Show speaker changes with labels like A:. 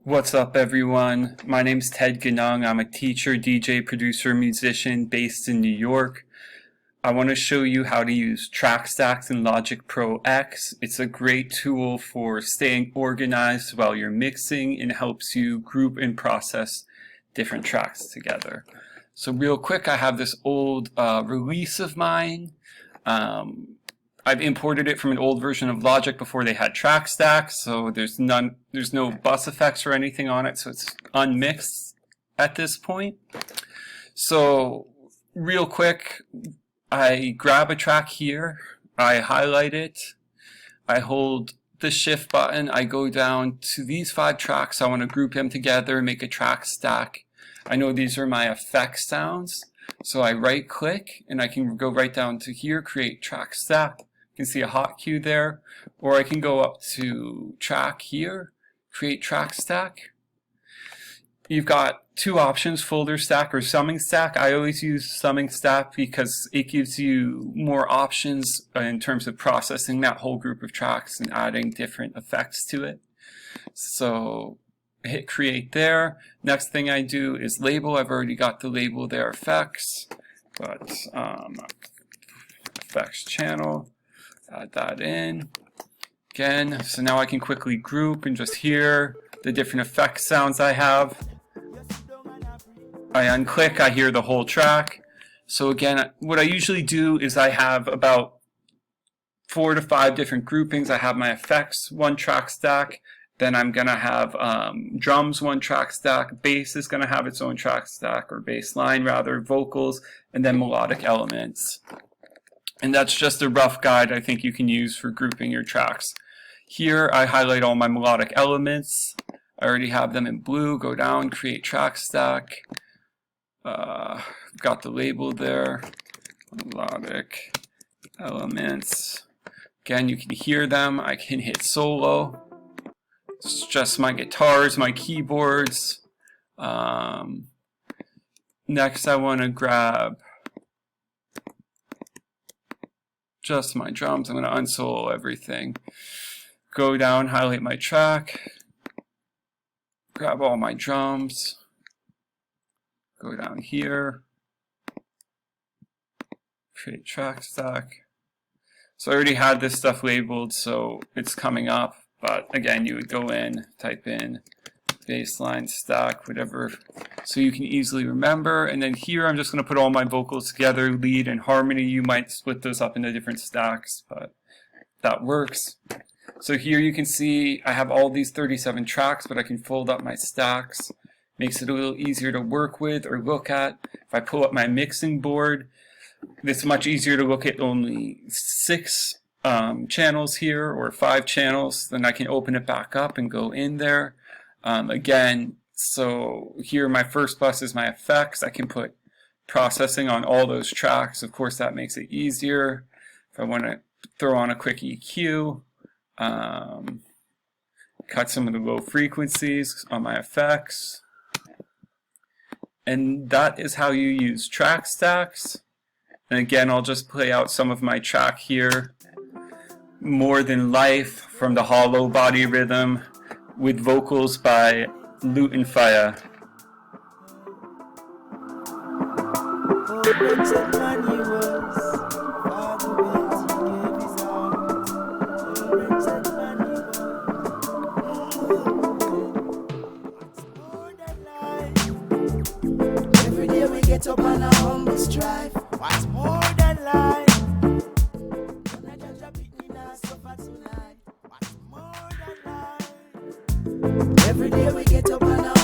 A: What's up, everyone? My name's Ted Ganung. I'm a teacher, DJ, producer, musician based in New York. I want to show you how to use track stacks in Logic Pro X. It's a great tool for staying organized while you're mixing and helps you group and process different tracks together. So real quick, I have this old release of mine. I've imported it from an old version of Logic before they had track stacks, so there's no bus effects or anything on it, so it's unmixed at this point. So real quick, I grab a track here, I highlight it, I hold the shift button, I go down to these 5 tracks. I want to group them together and make a track stack. I know these are my effect sounds, so I right click and I can go right down to here, create track stack. You can see a hotkey there, or I can go up to track here, create track stack. You've got 2 options, folder stack or summing stack. I always use summing stack because it gives you more options in terms of processing that whole group of tracks and adding different effects to it. So hit create there. Next thing I do is label. I've already got the label there, effects, but effects channel. Add that in again, so now I can quickly group and just hear the different effect sounds I have. I unclick, I hear the whole track. So again, what I usually do is I have about 4 to 5 different groupings. I have my effects, 1 track stack, then I'm gonna have drums, 1 track stack, bass is gonna have its own track stack, or bass line rather, vocals, and then melodic elements. And that's just a rough guide I think you can use for grouping your tracks. Here I highlight all my melodic elements. I already have them in blue. Go down, create track stack. Got the label there. Melodic elements. Again, you can hear them. I can hit solo. It's just my guitars, my keyboards. Next I want to grab just my drums. I'm going to unsolo everything. Go down, highlight my track, grab all my drums, go down here, create track stack. So I already had this stuff labeled, so it's coming up, but again, you would go in, type in baseline stack, whatever, so you can easily remember. And then here I'm just going to put all my vocals together, lead and harmony. You might split those up into different stacks, but that works. So here you can see I have all these 37 tracks, but I can fold up my stacks. Makes it a little easier to work with or look at. If I pull up my mixing board, it's much easier to look at only 6 channels here or 5 channels. Then I can open it back up and go in there. Again, so here my first bus is my effects. I can put processing on all those tracks. Of course, that makes it easier. If I want to throw on a quick EQ, cut some of the low frequencies on my effects. And that is how you use track stacks. And again, I'll just play out some of my track here. More Than Life from the Hollow Body Rhythm, with vocals by Lute and Fire.
B: Every day we get up on a humble strive. What's more than life? Every day we get up on a